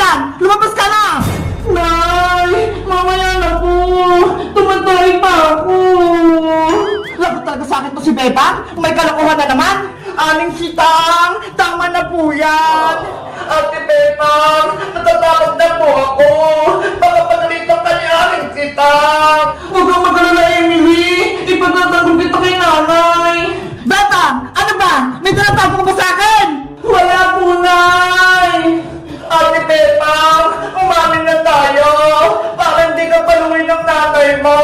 dyan! Lumabas ka na! Nay! Mamaya na po! Tumatay pa ako! Lagot talaga sa akin to si Bebang? May kalokohan na naman! Aling Sitang! Tama na po yan! Ate Bebang! Natatakot na po ako! Baka pagalitan ka ni Aling Sitang! Huwag kang mag-alala, Emily! Ipagtatanggol kita kay nanay! Bebang! Ano ba? May tinatago ka ba sa akin? Wala po, Nay! Ate Bebang! Umamin na tayo! Para hindi ka paluin ng nanay mo!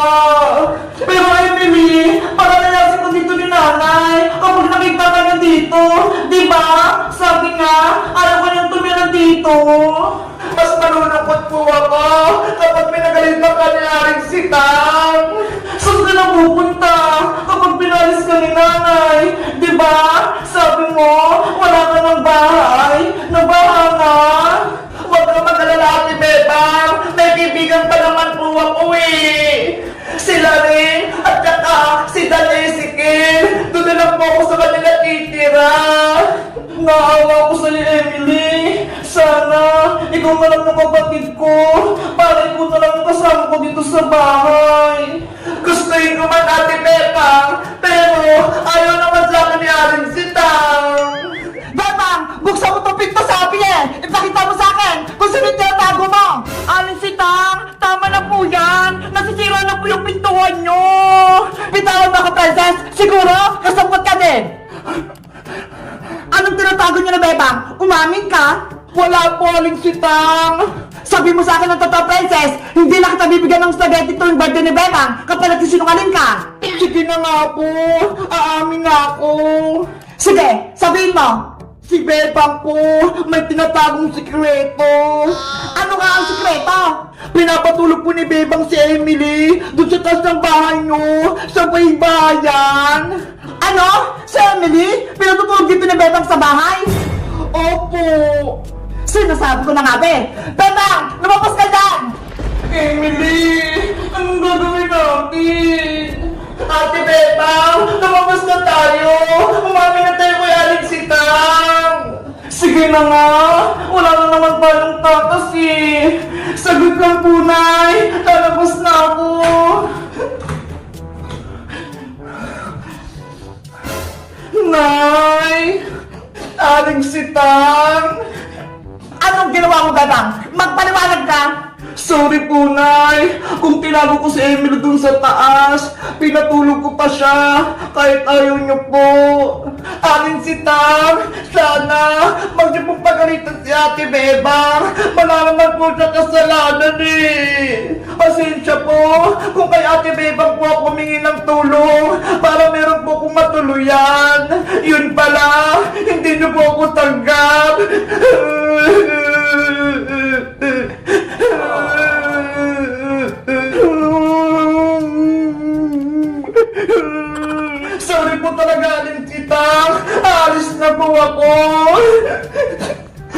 Pero Emily, para nalasin ko dito ni nanay kapag nakita ka niya dito, di ba? Sabi nga, ayaw ko niyang tumira dito. Mas malulungkot po ako kapag pinagalitan ka ni Aling Sitang. Saan ka na pupunta kapag pinalis ka ni nanay? Di ba? Sabi mo, wala ka ng bahay. Nabaha na. Huwag ka mag-alala, Ate Bebang. May kaibigan pa naman po ako eh. Sila rin at saka si Danesikin. Doon na lang po ako sa kanila titira. Naawa ko sa'yo, Emily. Sana ikaw na lang ng kapatid ko. Para ikaw na lang ang kasama ko dito sa bahay. Gustuin ko man, Ate Bebang, pero ayaw naman sa akin ni Aling Sitang. Bebang! Buksan mo itong pinto sabi eh! Ipakita mo sa akin kung sino yung tinatago mo! Aling Sitang! Tama na po yan! Nasisira na po yung pintuan nyo! Bitawan mo ako, princess! Siguro, kasabot ka din! Anong tinatago nyo na, Bebang? Umamin ka? Wala po, Aling Sitang. Sabi mo sa akin ng totoo, princess! Hindi na kita bibigyan ng spaghetti tuwing birthday ni Bebang kapag nagsisinungaling ka! Sige na nga po. Aamin na ako. Sige, sabihin mo! Si Bebang po, may tinatagong sikreto. Ano nga ang sikreto? Pinapatulog po ni Bebang si Emily doon sa taas ng bahay nyo, sa baybayan. Ano? Si Emily? Pinatutulog dito ni Bebang sa bahay? Opo. Sinasabi ko na nga, be! Bebang! Lumabas ka dyan! Emily, anong gagawin natin? Ate Bebang, lumabas na tayo. Umami na tayo kay Aling Sitang. Sige na nga, wala na naman tayong tatas eh. Sagot lang po, Nay. Lalabas na ako. Nay! Aling Sitang! Anong ginawa mo, Bebang? Magpaliwanag ka! Sorry po, Nay. Kung tinago ko si Emily dun sa taas, pinatulog ko pa siya kahit ayaw niyo po. Aling Sitang, sana mag niyo pong pagalitan si Ate Bebang. Wala naman po siya kasalanan eh. Pasensya po kung kay Ate Bebang po ako humingi ng tulong para meron po akong matuluyan. Yun pala, hindi niyo po ako tanggap. Sorry po talaga, Aling Sitang. Alis na po ako.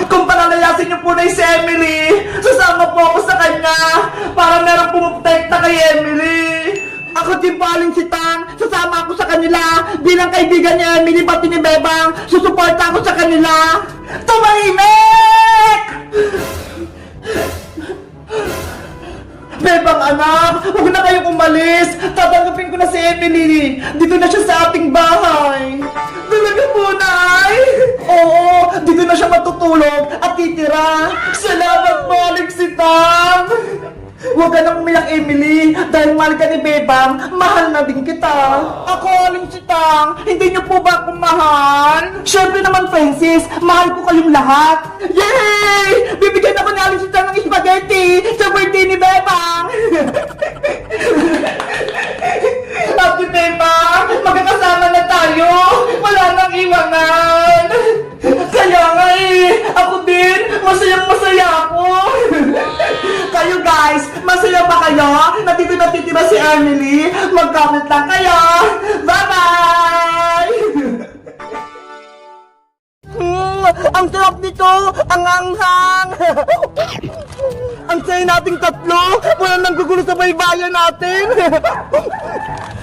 Kung palalayasin niyo po na si Emily, sasama po ako sa kanya para meron pumuprotekta kay Emily. Ako din po, Aling Sitang! Sasama ako sa kanila bilang kaibigan ni Emily pati ni Bebang! Susuporta ako sa kanila! Tumahimik! Bebang anak, huwag na kayong umalis. Tatanggapin ko na si Emily. Dito na siya sa ating bahay. Talaga po, Nay? Oo, dito na siya matutulog at titira. Salamat po, Aling Sitang. Huwag ka nang umiyak, Emily. Dahil mahal ka ni Bebang, mahal na din kita. Ako, Aling Sitang! Hindi niyo po ba ako mahal? Siyempre naman, Francis! Mahal ko kayong lahat! Yay! Bibigyan ako ni Aling Sitang ng spaghetti sa birthday ni Bebang! Happy Bebang, magkakasama na tayo. Wala nang iwanan. Kaya nga eh, ako din, masayang-masaya ako. Kayo guys, masaya ba kayo? Nandito na titira si Emily? Mag-comment lang kayo! Bye-bye! Ang sarap nito! Ang anghang! Ang saya nating tatlo! Walang nanggugulo sa baybayan natin!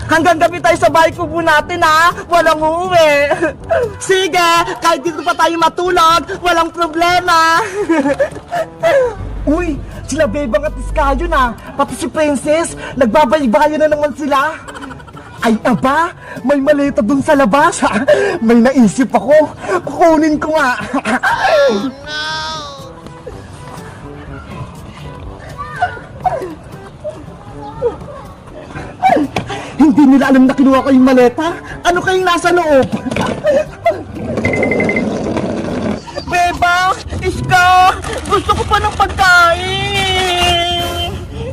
Hanggang gabi tayo sa bahay kubo natin ha! Walang uuwi! Sige! Kahit dito pa tayo matulog, walang problema! Uy! Sila Bebang at Iskayo na! Pati si Princess! Nagbabaybayan na naman sila! Ay aba! May maleta dun sa labas! May naisip ako! Kukunin ko nga! Hindi nila alam na kinuha ko yung maleta? Ano kayong nasa loob? Beba! Iska! Gusto ko pa ng pagkain!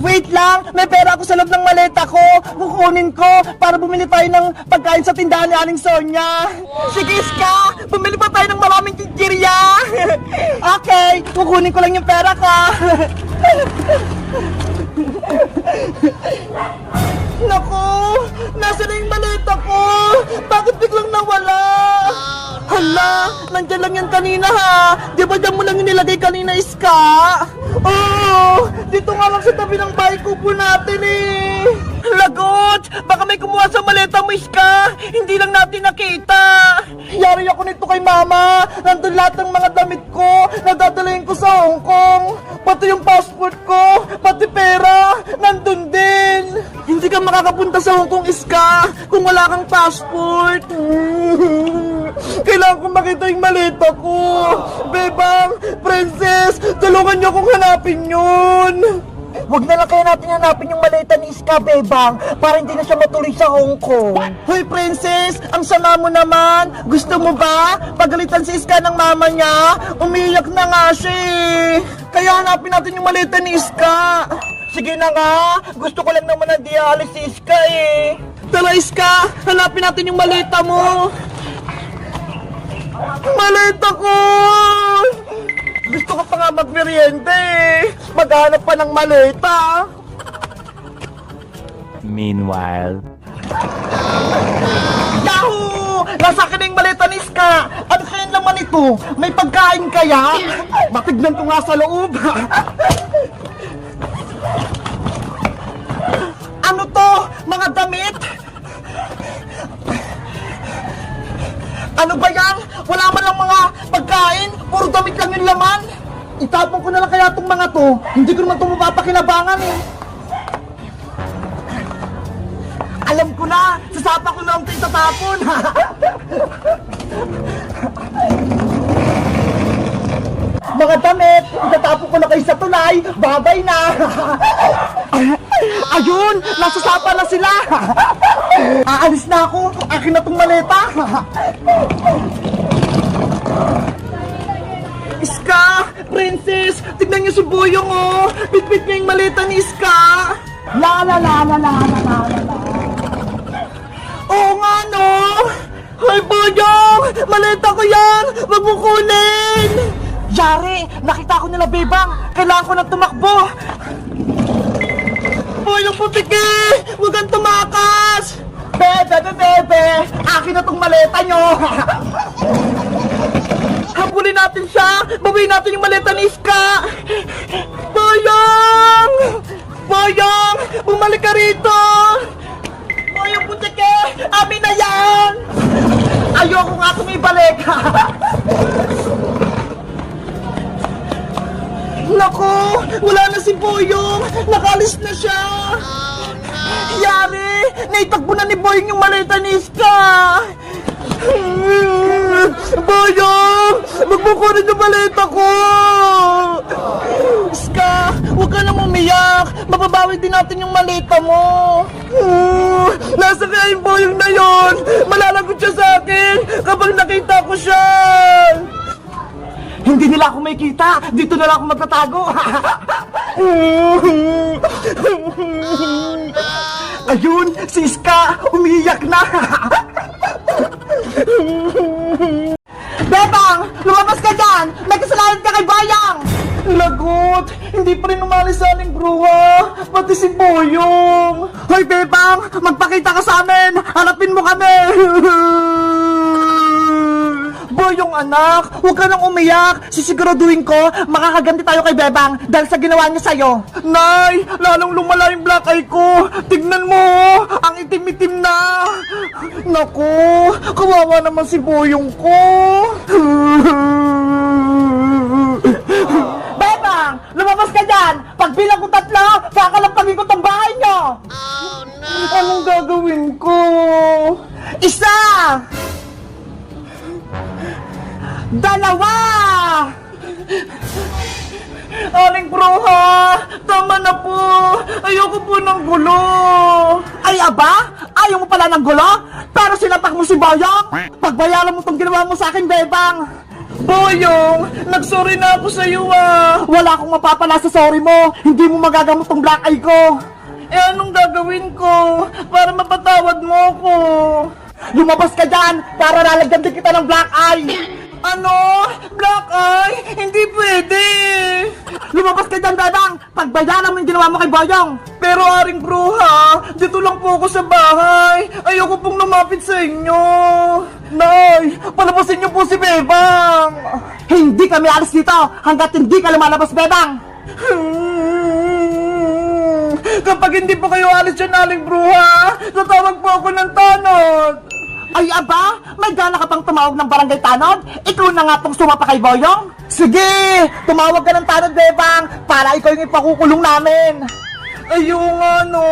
Wait lang! May pera ako sa loob ng maleta ko! Kukunin ko para bumili tayo ng pagkain sa tindahan ni Aling Sonia! Sige Iska! Bumili pa tayo ng maraming chichirya! Okay! Kukunin ko lang yung pera ko! Naku! Nasaan na yung maleta ko? Bakit biglang nawala? Hala! Nandiyan lang yan kanina ha! Di ba dyan mo lang yung nilagay kanina, Iska? Oo! Dito nga lang sa tabi ng bahay kubo natin eh! Lagot! Baka may kumuha sa maleta mo, Iska! Hindi lang natin nakita! Yari ako nito kay Mama! Nandun lahat ng mga damit ko! Nadadalayin ko sa Hong Kong! Pati yung passport ko! Pati pera! Nandun din! Hindi ka makakapunta sa Hong Kong, Iska! Kung wala kang passport! Kailangan kong makita yung maleta ko! Bebang! Princess! Tulungan niyo akong hanapin yun! Huwag na lang kaya natin hanapin yung maleta ni Iska, Bebang, para hindi na siya matuloy sa Hong Kong. Hoy, Princess! Ang sama mo naman! Gusto mo ba? Pagalitan si Iska ng mama niya? Umiyak na nga siya eh. Kaya hanapin natin yung maleta ni Iska. Sige na nga! Gusto ko lang naman na di aalis si Iska eh. Tara, Iska! Hanapin natin yung maleta mo! Maleta ko! Gusto ko pa nga magmerienda eh. Maghanap pa ng maleta. Meanwhile. Yahoo! Nasa akin na yung maleta ni Iska. Ano kaya naman ito? May pagkain kaya? Matignan ko nga sa loob. Ano to? Mga damit? Ano ba yan? Wala man lang mga pagkain? Puro damit lang yung laman? Itapon ko na lang kaya itong mga to. Hindi ko naman ito mapapakinabangan eh. Alam ko na! Sasapa ko na ang ito itatapon! Mga damit! Itatapon ko na kayo sa tulay! Babay na! Ayun! Nasasapa na sila! Aalis na ako! Akin na tong maleta! Iska! Princess! Tignan niyo si Boyong oh! Bitbit niya yung maleta ni Iska! La la la la la la la la. Oo nga no! Hoy Boyong! Maleta ko yan! Wag mo kunin! Yari! Nakita ko nila Bebang! Kailangan ko na tumakbo! Boyong putiki! Huwag kang tumakas! Bebe! Akin na tong maleta nyo! Habulin natin siya! Bawiin natin yung maleta ni Iska! Boyong! Boyong! Bumalik ka rito! Boyong putike! Amin na yan! Ayoko nga itong ibalik! Naku! Wala na si Boyong! Nakalis na siya! Yari! Naitagbo na ni Boyong yung maleta ni Iska! Boyong! Magbukunin yung maleta ko! Iska! Huwag ka nang umiyak! Mababawi din natin yung maleta mo! Nasa kaya yung Boyong na yon? Malalagot siya sa akin kapag nakita ko siya! Hindi nila ako makikita! Dito na lang ako magtatago! Ayun! Si Iska! Umiiyak na! Bebang! Lumabas ka dyan! May kasalanan ka kay Bayang! Lagot! Hindi pa rin umalis sa aling bruha! Pati si Boyong! Hoy Bebang! Magpakita ka sa amin! Hanapin mo kami! Boyong anak, huwag ka nang umiyak. Sisiguraduhin ko, makakaganti tayo kay Bebang dahil sa ginawa niya sa'yo. Nay, lalong lumala yung black eye ko. Tignan mo, ang itim-itim na. Naku, kawawa naman si Boyong ko. Bebang, lumabas ka dyan. Pagbilang ko 3, kakalampagin ko tong bahay niyo. Oh, no. Anong gagawin ko? 1, 2! Aling Bruha, tama na po. Ayoko po ng gulo. Ay aba, ayaw mo pala ng gulo? Pero sinapak mo si Boyong. Pagbayaran mo tong ginawa mo sa akin, Bebang. Boyong, nagsorry na ako sa iyo ah. Wala akong mapapala sa sorry mo. Hindi mo magagamot tong black eye ko. Eh anong gagawin ko para mapatawad mo ako? Lumabas ka dyan para lalagyan din kita ng black eye. Ano? Black eye? Hindi pwede. Lumabas ka dyan, Bebang. Pagbayaran mo yung ginawa mo kay Boyong. Pero Aring Bruha, dito lang po ako sa bahay. Ayoko pong lumapit sa inyo. Nay, palabasin niyo po si Bebang. Hindi kami alis dito hanggat hindi ka lumalabas, Bebang. Kapag hindi po kayo alis dyan, Aling Bruha, tatawag po ako ng tanod. Ay aba, may gana ka pang tumawag ng barangay tanod? Ikaw na nga tong sumapa kay Boyong? Sige, tumawag ka ng tanod, Bebang, para ikaw yung ipakukulong namin. Ayaw nga no,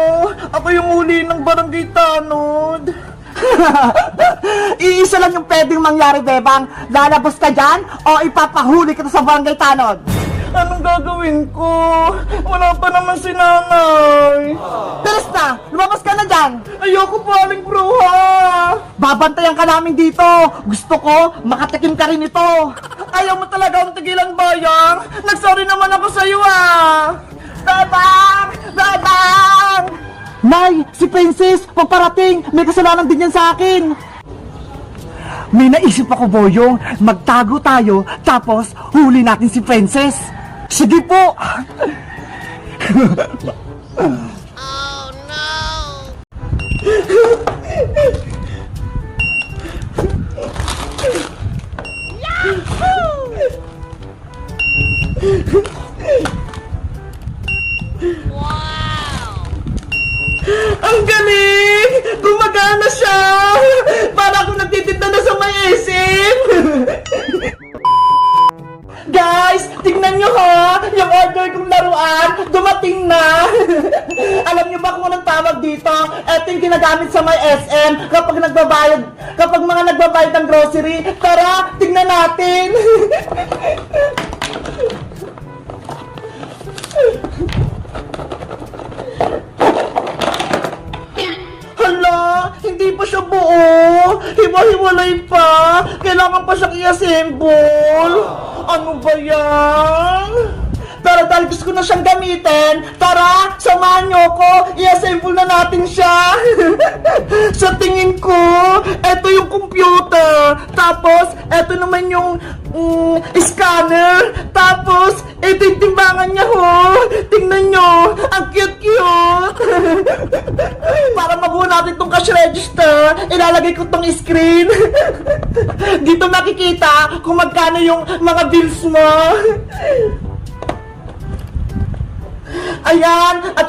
ako yung huli ng barangay tanod. Iisa lang yung pwedeng mangyari, Bebang. Lalabas ka dyan o ipapahuli kita sa barangay tanod. Anong gagawin ko? Wala pa naman si nanay. Teres na, lumabas ka na dyan. Ayoko po, Aling Bruha. Babantayan ka namin dito. Gusto ko, makatikim ka rin ito. Ayaw mo talaga ang tigilan, Boyong. Nagsorry naman ako sa'yo ah. Bebang! Bebang! Nay, si Princess, pagparating, may kasalanan din yan sa akin. May naisip ako, Boyong, magtago tayo, tapos huli natin si Princess. Sige po! Oh no! Wow! Ang galing! Gumagana siya! Para akong nagtitinda na sa may SM! Guys, tingnan nyo ha! Yung order kong laruan, dumating na! Alam nyo ba kung anong tawag dito? Ito yung ginagamit sa may SM kapag mga nagbabayad ng grocery. Tara, tingnan natin! Hala, hindi pa siya buo. Hiwa-hiwalay pa. Kailangan pa siyang i-assemble. Ano ba yan? Pero dahil gusto ko na siyang gamitin, tara, samahan niyo ko. I-assemble na natin siya. Sa tingin ko, eto yung computer. Tapos, eto naman yung scanner. Tapos, eto yung timbangan niya ho. Tingnan nyo, ang cute-cute. Para mabuo natin tong cash register, ilalagay ko tong screen. Dito makikita kung magkano yung mga bills mo. Ayan, at